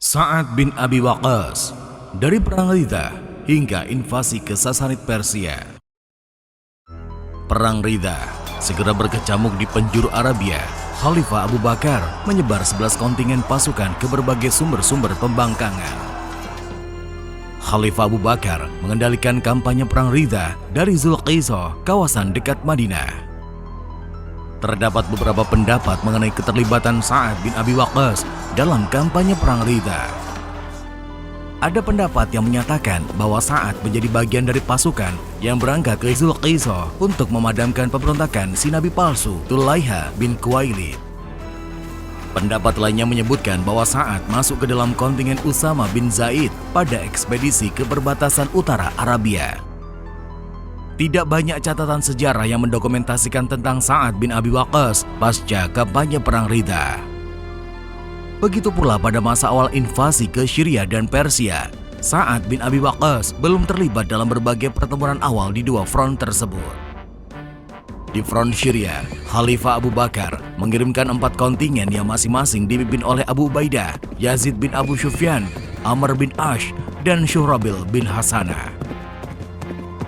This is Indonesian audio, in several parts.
Sa'ad bin Abi Waqqas, dari Perang Ridha hingga invasi ke Sasanid Persia. Perang Ridha segera berkecamuk di penjuru Arabia. Khalifah Abu Bakar menyebar 11 kontingen pasukan ke berbagai sumber-sumber pembangkangan. Khalifah Abu Bakar mengendalikan kampanye Perang Ridha dari Zulqisah, kawasan dekat Madinah. Terdapat beberapa pendapat mengenai keterlibatan Sa'ad bin Abi Waqqas dalam kampanye Perang Ridha. Ada pendapat yang menyatakan bahwa Sa'ad menjadi bagian dari pasukan yang berangkat ke Zulqisah untuk memadamkan pemberontakan si nabi palsu Tulaiha bin Khuwailid. Pendapat lainnya menyebutkan bahwa Sa'ad masuk ke dalam kontingen Usama bin Zaid pada ekspedisi ke perbatasan utara Arabia. Tidak banyak catatan sejarah yang mendokumentasikan tentang Sa'ad bin Abi Waqqas pasca kampanye Perang Ridha. Begitu pula pada masa awal invasi ke Syria dan Persia, Sa'ad bin Abi Waqqas belum terlibat dalam berbagai pertempuran awal di dua front tersebut. Di front Syria, Khalifah Abu Bakar mengirimkan 4 kontingen yang masing-masing dipimpin oleh Abu Ubaidah, Yazid bin Abu Sufyan, Amr bin Ash, dan Syurabil bin Hasanah.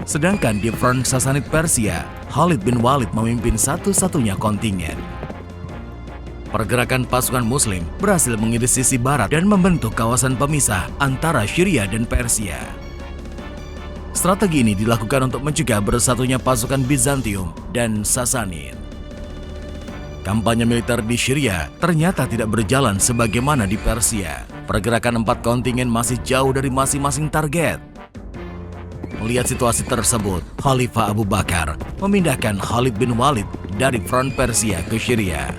Sedangkan di front Sasanid Persia, Khalid bin Walid memimpin satu-satunya kontingen. Pergerakan pasukan Muslim berhasil mengiris sisi barat dan membentuk kawasan pemisah antara Syria dan Persia. Strategi ini dilakukan untuk mencegah bersatunya pasukan Bizantium dan Sasanid. Kampanye militer di Syria ternyata tidak berjalan sebagaimana di Persia. Pergerakan 4 kontingen masih jauh dari masing-masing target. Melihat situasi tersebut, Khalifah Abu Bakar memindahkan Khalid bin Walid dari front Persia ke Syria.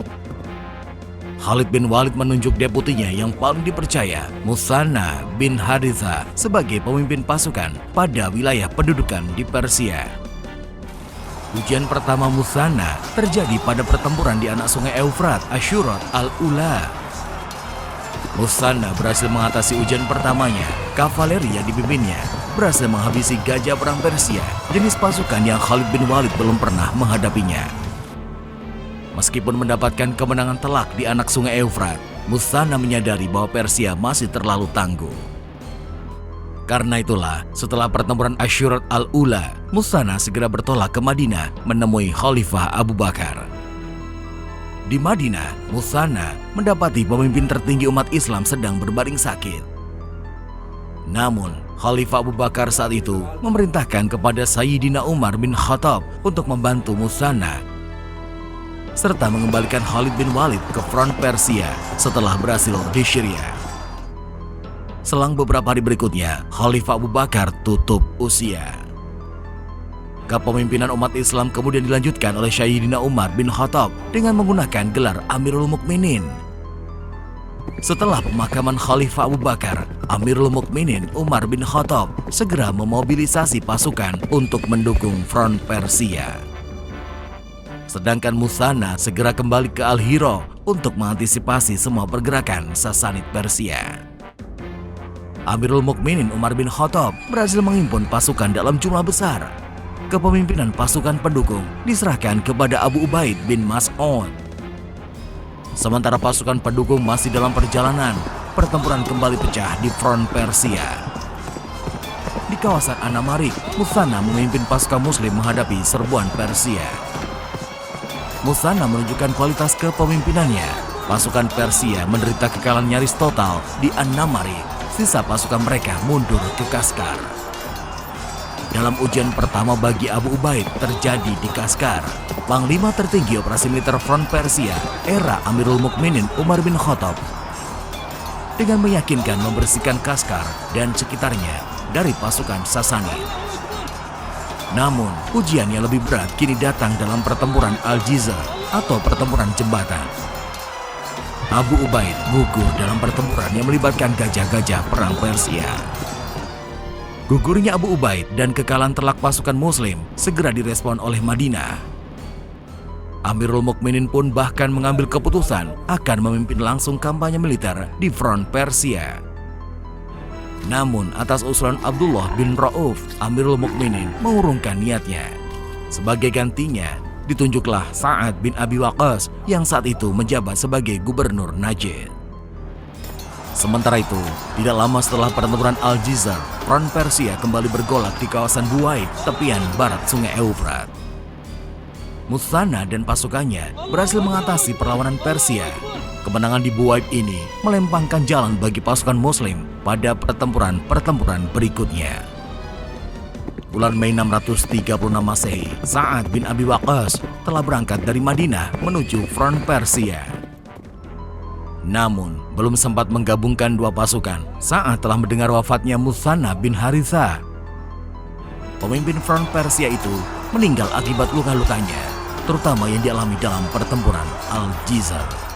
Khalid bin Walid menunjuk deputinya yang paling dipercaya, Musanna bin Haritha, sebagai pemimpin pasukan pada wilayah pendudukan di Persia. Ujian pertama Musanna terjadi pada pertempuran di anak sungai Eufrat, Asyurat al-Ula. Musanna berhasil mengatasi ujian pertamanya. Kavaleri yang dipimpinnya berhasil menghabisi gajah perang Persia, jenis pasukan yang Khalid bin Walid belum pernah menghadapinya. Meskipun mendapatkan kemenangan telak di anak sungai Eufrat, Musanna menyadari bahwa Persia masih terlalu tangguh. Karena itulah, setelah pertempuran Asyurat al-Ula, Musanna segera bertolak ke Madinah menemui Khalifah Abu Bakar. Di Madinah, Musanna mendapati pemimpin tertinggi umat Islam sedang berbaring sakit. Namun, Khalifah Abu Bakar saat itu memerintahkan kepada Sayyidina Umar bin Khattab untuk membantu Musanna, serta mengembalikan Khalid bin Walid ke front Persia setelah berhasil di Syria. Selang beberapa hari berikutnya, Khalifah Abu Bakar tutup usia. Kepemimpinan umat Islam kemudian dilanjutkan oleh Sayyidina Umar bin Khattab dengan menggunakan gelar Amirul Mukminin. Setelah pemakaman Khalifah Abu Bakar, Amirul Mukminin Umar bin Khattab segera memobilisasi pasukan untuk mendukung front Persia. Sedangkan Musanna segera kembali ke Al-Hira untuk mengantisipasi semua pergerakan Sasanid Persia. Amirul Mukminin Umar bin Khattab berhasil menghimpun pasukan dalam jumlah besar. Kepemimpinan pasukan pendukung diserahkan kepada Abu Ubaid bin Mas'ud. Sementara pasukan pendukung masih dalam perjalanan, pertempuran kembali pecah di front Persia. Di kawasan Anamarik, Musanna memimpin pasukan Muslim menghadapi serbuan Persia. Musanna menunjukkan kualitas kepemimpinannya. Pasukan Persia menderita kekalahan nyaris total di An-Namarik. Sisa pasukan mereka mundur ke Kaskar. Dalam ujian pertama bagi Abu Ubaid terjadi di Kaskar. Panglima tertinggi operasi militer front Persia, era Amirul Mukminin Umar bin Khattab, dengan meyakinkan membersihkan Kaskar dan sekitarnya dari pasukan Sasanid. Namun, ujian yang lebih berat kini datang dalam pertempuran Al-Jizr atau pertempuran jembatan. Abu Ubaid gugur dalam pertempuran yang melibatkan gajah-gajah perang Persia. Gugurnya Abu Ubaid dan kekalahan telak pasukan Muslim segera direspon oleh Madinah. Amirul Mukminin pun bahkan mengambil keputusan akan memimpin langsung kampanye militer di front Persia. Namun atas usulan Abdullah bin Rauf, Amirul Mukminin mengurungkan niatnya. Sebagai gantinya, ditunjuklah Sa'ad bin Abi Waqqas yang saat itu menjabat sebagai gubernur Najd. Sementara itu, tidak lama setelah pertempuran Al-Jizar, front Persia kembali bergolak di kawasan Buwaid, tepian barat Sungai Eufrat. Muthanna dan pasukannya berhasil mengatasi perlawanan Persia. Kemenangan di Buwaid ini melempangkan jalan bagi pasukan Muslim pada pertempuran-pertempuran berikutnya. Bulan Mei 636 Masehi, Sa'ad bin Abi Waqqas telah berangkat dari Madinah menuju front Persia. Namun, belum sempat menggabungkan dua pasukan, Sa'ad telah mendengar wafatnya Muthanna bin Harithah. Pemimpin front Persia itu meninggal akibat luka-lukanya, terutama yang dialami dalam pertempuran Al-Jizar.